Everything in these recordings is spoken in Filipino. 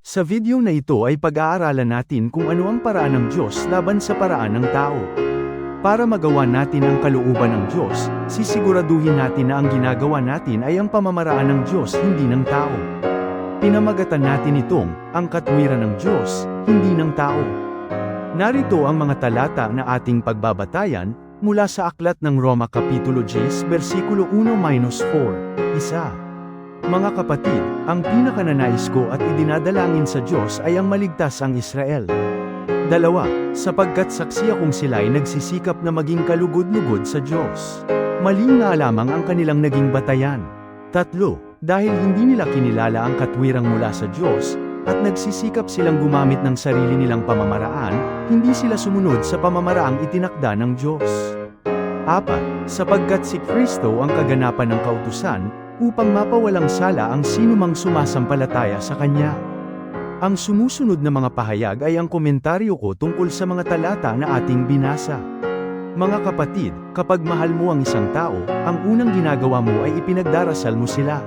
Sa video na ito ay pag-aaralan natin kung ano ang paraan ng Diyos laban sa paraan ng tao. Para magawa natin ang kalooban ng Diyos, sisiguraduhin natin na ang ginagawa natin ay ang pamamaraan ng Diyos, hindi ng tao. Pinamagatan natin itong, ang katwiran ng Diyos, hindi ng tao. Narito ang mga talata na ating pagbabatayan, mula sa aklat ng Roma Kapitulo 10, versikulo 1-4, isa. Mga kapatid, ang pinakananais ko at idinadalangin sa Diyos ay ang maligtas ang Israel. 2, sapagkat saksi akong sila'y nagsisikap na maging kalugod-lugod sa Diyos. Mali nga lamang ang kanilang naging batayan. 3, dahil hindi nila kinilala ang katwirang mula sa Diyos, at nagsisikap silang gumamit ng sarili nilang pamamaraan, hindi sila sumunod sa pamamaraang itinakda ng Diyos. 4, sapagkat si Kristo ang kaganapan ng kautusan, upang mapawalang sala ang sinumang sumasampalataya sa Kanya. Ang sumusunod na mga pahayag ay ang komentaryo ko tungkol sa mga talata na ating binasa. Mga kapatid, kapag mahal mo ang isang tao, ang unang ginagawa mo ay ipinagdarasal mo sila.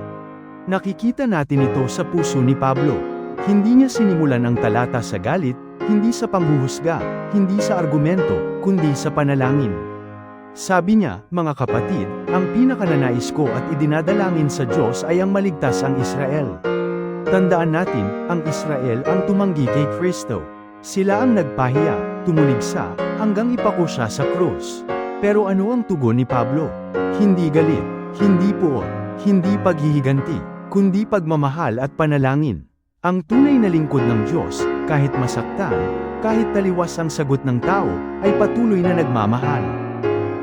Nakikita natin ito sa puso ni Pablo. Hindi niya sinimulan ang talata sa galit, hindi sa panghuhusga, hindi sa argumento, kundi sa panalangin. Sabi niya, mga kapatid, ang pinakananais ko at idinadalangin sa Diyos ay ang maligtas ang Israel. Tandaan natin, ang Israel ang tumanggi kay Kristo. Sila ang nagpahiya, tumuligsa, hanggang ipako siya sa krus. Pero ano ang tugon ni Pablo? Hindi galit, hindi puot, hindi paghihiganti, kundi pagmamahal at panalangin. Ang tunay na lingkod ng Diyos, kahit masaktan, kahit taliwas ang sagot ng tao, ay patuloy na nagmamahal.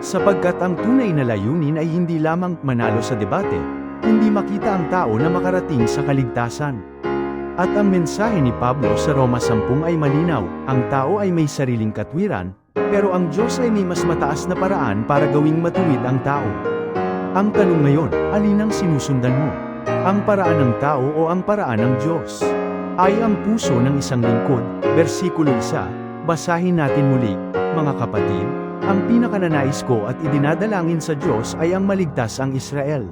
Sapagkat ang tunay na layunin ay hindi lamang manalo sa debate, hindi makita ang tao na makarating sa kaligtasan. At ang mensahe ni Pablo sa Roma 10 ay malinaw, ang tao ay may sariling katwiran, pero ang Diyos ay may mas mataas na paraan para gawing matuwid ang tao. Ang tanong ngayon, alin ang sinusundan mo? Ang paraan ng tao o ang paraan ng Diyos? Ay ang puso ng isang lingkod, versikulo 1, basahin natin muli, mga kapatid. Ang pinakananais ko at idinadalangin sa Diyos ay ang maligtas ang Israel.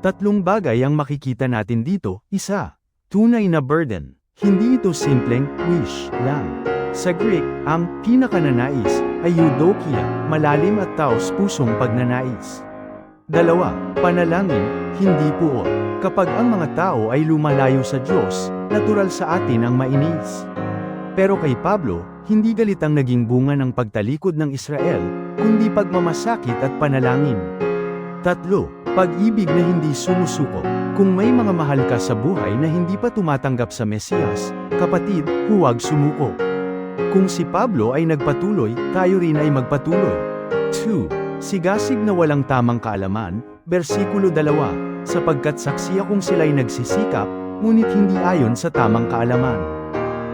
3 bagay ang makikita natin dito. 1. Tunay na burden. Hindi ito simpleng wish lang. Sa Greek, ang pinakananais ay eudokia, malalim at taos-pusong pagnanais. 2. Panalangin, hindi puot. Kapag ang mga tao ay lumalayo sa Diyos, natural sa atin ang mainis. Pero kay Pablo, hindi galit ang naging bunga ng pagtalikod ng Israel, kundi pagmamasakit at panalangin. 3. Pag-ibig na hindi sumusuko. Kung may mga mahal ka sa buhay na hindi pa tumatanggap sa Mesiyas, kapatid, huwag sumuko. Kung si Pablo ay nagpatuloy, tayo rin ay magpatuloy. 2. Sigasig na walang tamang kaalaman, versikulo 2, sapagkat saksi akong sila'y nagsisikap, ngunit hindi ayon sa tamang kaalaman.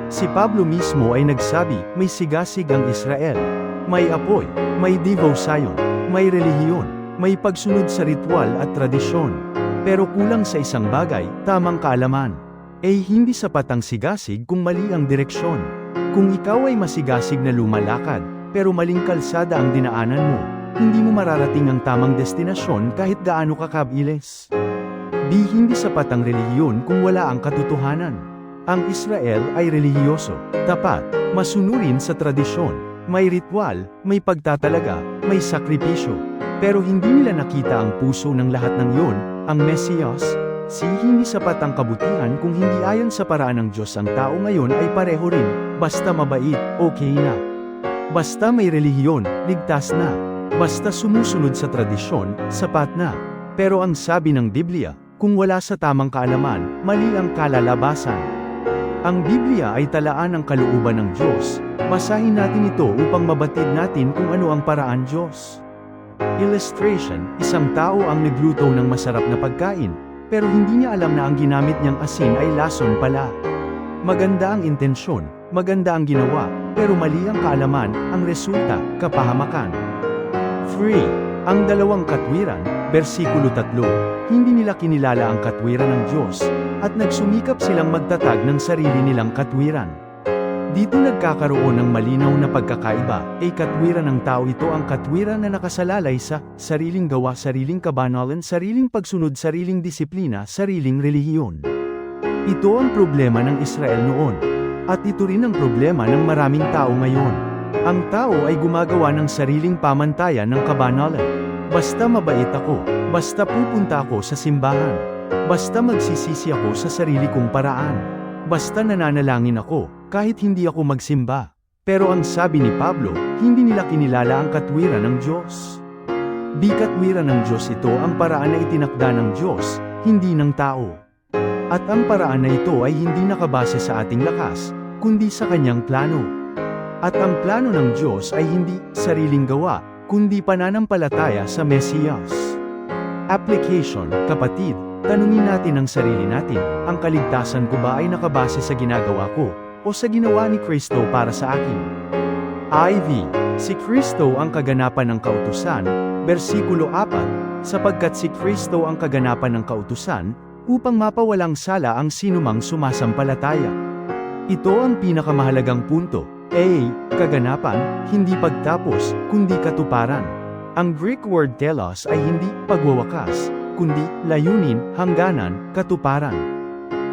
Si Pablo mismo ay nagsabi, may sigasig ang Israel. May apoy, may devotion, may relihiyon, may pagsunod sa ritual at tradisyon. Pero kulang sa isang bagay, tamang kaalaman. Hindi sapat ang sigasig kung mali ang direksyon. Kung ikaw ay masigasig na lumalakad, pero maling kalsada ang dinaanan mo, hindi mo mararating ang tamang destinasyon kahit gaano ka kabilis. Hindi sapat ang relihiyon kung wala ang katotohanan. Ang Israel ay relihiyoso, tapat, masunurin sa tradisyon, may ritual, may pagtatalaga, may sakripisyo. Pero hindi nila nakita ang puso ng lahat ng yon, ang Mesiyas. Hindi sapat ang kabutihan kung hindi ayon sa paraan ng Diyos. Ang tao ngayon ay pareho rin, basta mabait, okay na. Basta may relihiyon, ligtas na. Basta sumusunod sa tradisyon, sapat na. Pero ang sabi ng Biblia, kung wala sa tamang kaalaman, mali ang kalalabasan. Ang Biblia ay talaan ng kalooban ng Diyos. Basahin natin ito upang mabatid natin kung ano ang paraan Diyos. Illustration, isang tao ang nagluto ng masarap na pagkain, pero hindi niya alam na ang ginamit niyang asin ay lason pala. Maganda ang intensyon, maganda ang ginawa, pero mali ang kaalaman, ang resulta, kapahamakan. 3. Ang dalawang katwiran, versikulo 3, hindi nila kinilala ang katwiran ng Diyos, at nagsumikap silang magtatag ng sarili nilang katwiran. Dito nagkakaroon ng malinaw na pagkakaiba, katwiran ng tao ito ang katwiran na nakasalalay sa sariling gawa, sariling kabanalan, sariling pagsunod, sariling disiplina, sariling relihiyon. Ito ang problema ng Israel noon. At ito rin ang problema ng maraming tao ngayon. Ang tao ay gumagawa ng sariling pamantayan ng kabanalan. Basta mabait ako, basta pupunta ako sa simbahan, basta magsisisi ako sa sarili kong paraan, basta nananalangin ako, kahit hindi ako magsimba. Pero ang sabi ni Pablo, hindi nila kinilala ang katwiran ng Diyos. Di katwiran ng Diyos ito ang paraan na itinakda ng Diyos, hindi ng tao. At ang paraan na ito ay hindi nakabase sa ating lakas, kundi sa kanyang plano. At ang plano ng Diyos ay hindi sariling gawa, kundi pananampalataya sa Mesiyas. Application, kapatid, tanungin natin ang sarili natin, ang kaligtasan ko ba ay nakabase sa ginagawa ko, o sa ginawa ni Kristo para sa akin? IV. Si Kristo ang kaganapan ng kautusan, versikulo 4, sapagkat si Kristo ang kaganapan ng kautusan, upang mapawalang sala ang sinumang sumasampalataya. Ito ang pinakamahalagang punto. A. Kaganapan, hindi pagtapos, kundi katuparan. Ang Greek word telos ay hindi pagwawakas, kundi layunin, hangganan, katuparan.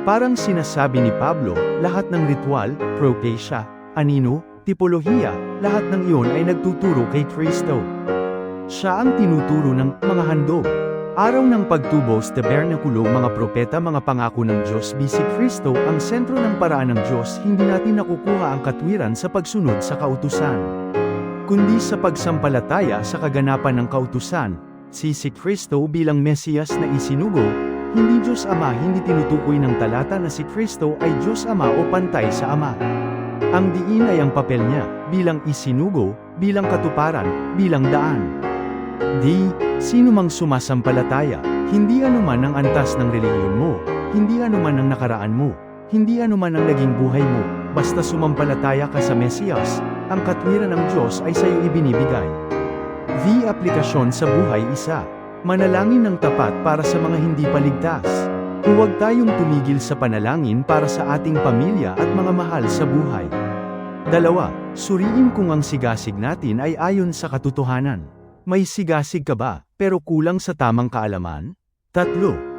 Parang sinasabi ni Pablo, lahat ng ritual, propesya, anino, tipolohiya, lahat ng iyon ay nagtuturo kay Kristo. Siya ang tinuturo ng mga handog. Araw ng pagtubos, tabernakulo, mga propeta, mga pangako ng Diyos, si Kristo ang sentro ng paraan ng Diyos. Hindi natin nakukuha ang katwiran sa pagsunod sa kautusan, kundi sa pagsampalataya sa kaganapan ng kautusan. Si Kristo bilang Mesiyas na isinugo, hindi Diyos Ama. Hindi tinutukoy ng talata na si Kristo ay Diyos Ama o pantay sa Ama. Ang diin ay ang papel niya, bilang isinugo, bilang katuparan, bilang daan. D. Sino mang sumasampalataya, hindi anuman ang antas ng relihiyon mo, hindi anuman ang nakaraan mo, hindi anuman ang naging buhay mo, basta sumampalataya ka sa Mesiyas, ang katwiran ng Diyos ay sa iyo ibinibigay. V. Aplikasyon sa buhay. 1. Manalangin ng tapat para sa mga hindi paligtas. Huwag tayong tumigil sa panalangin para sa ating pamilya at mga mahal sa buhay. 2. Suriin kung ang sigasig natin ay ayon sa katotohanan. May sigasig ka ba, pero kulang sa tamang kaalaman? 3.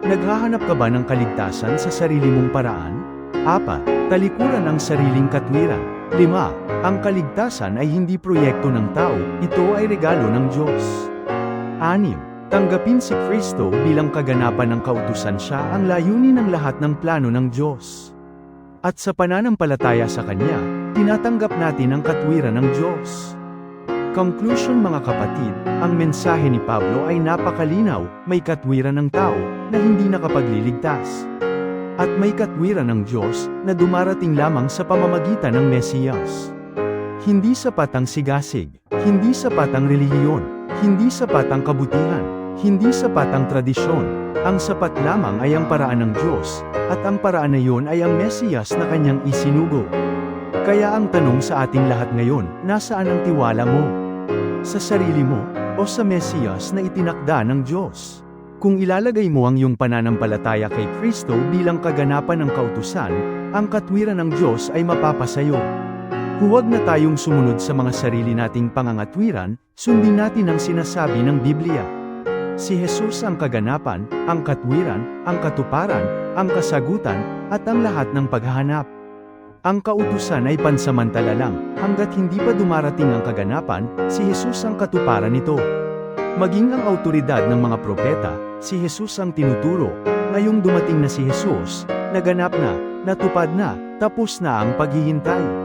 Naghahanap ka ba ng kaligtasan sa sarili mong paraan? 4. Talikuran ang sariling katwiran. 5. Ang kaligtasan ay hindi proyekto ng tao, ito ay regalo ng Diyos. 6. Tanggapin si Kristo bilang kaganapan ng kautusan. Siya ang layunin ng lahat ng plano ng Diyos. At sa pananampalataya sa Kanya, tinatanggap natin ang katwiran ng Diyos. Conclusion mga kapatid, ang mensahe ni Pablo ay napakalinaw, may katwiran ng tao, na hindi nakapagliligtas. At may katwiran ng Diyos, na dumarating lamang sa pamamagitan ng Mesiyas. Hindi sapat ang sigasig, hindi sapat ang relihiyon, hindi sapat ang kabutihan, hindi sapat ang tradisyon, ang sapat lamang ay ang paraan ng Diyos, at ang paraan na iyon ay ang Mesiyas na Kanyang isinugo. Kaya ang tanong sa ating lahat ngayon, nasaan ang tiwala mo? Sa sarili mo, o sa Mesiyas na itinakda ng Diyos? Kung ilalagay mo ang iyong pananampalataya kay Kristo bilang kaganapan ng kautusan, ang katwiran ng Diyos ay mapapasayo. Huwag na tayong sumunod sa mga sarili nating pangangatwiran, sundin natin ang sinasabi ng Biblia. Si Jesus ang kaganapan, ang katwiran, ang katuparan, ang kasagutan, at ang lahat ng paghahanap. Ang kautusan ay pansamantala lang, hanggat hindi pa dumarating ang kaganapan, si Jesus ang katuparan nito. Maging ang awtoridad ng mga propeta, si Jesus ang tinuturo. Ngayong dumating na si Jesus, naganap na, natupad na, tapos na ang paghihintay.